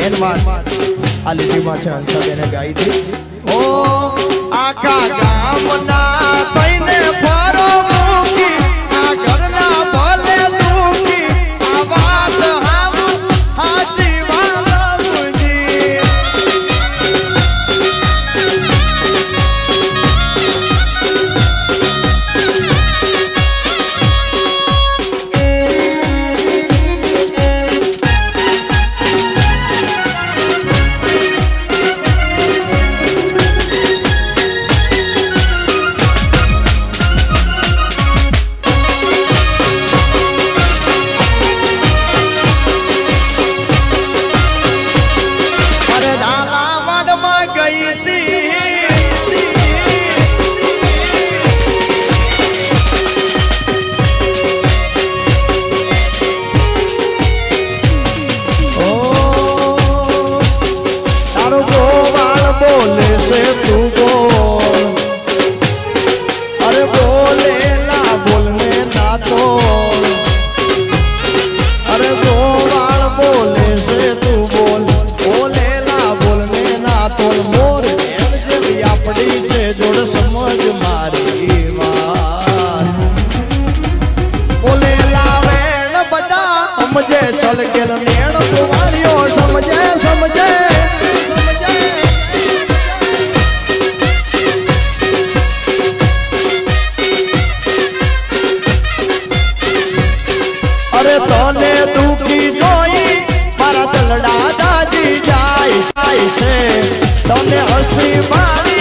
main વાત આ લીટીમાં છે હંસાબેને ગાઈ હતી ઓ આખા ગામના તઈને ફરો મૂકી આ ઘરના ભલે દુખી આ વાત હાચી વાલજી बोले से तू बोल अरे बोलेला बोलने ना तो अरे गोवाल बोले से तू बोल बोलेला बोलने ना तो मोर जेवी आपड़ी छे जोड़ समझ मारी मार बोलेला वेण बदा समझे चल के मेण कुवारियो समझे समझे अरे तोने दुखी जोई मारा दलड़ा दादी जाय छे तोने हस्ती मारी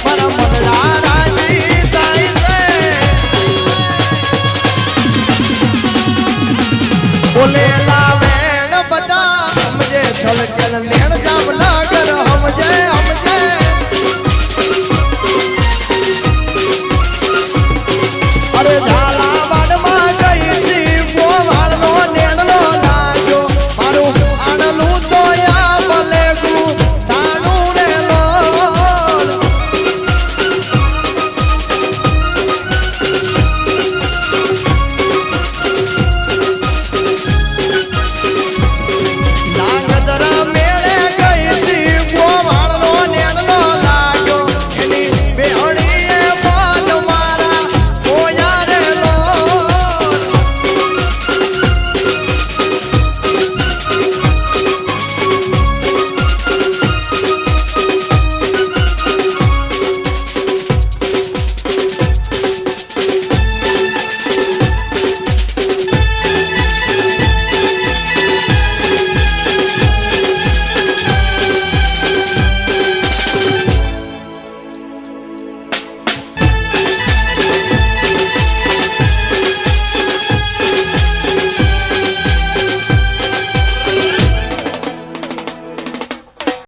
मारा मनड़ा राजी जाय छे बोले लावेण बदा समझे छल के नेण जाम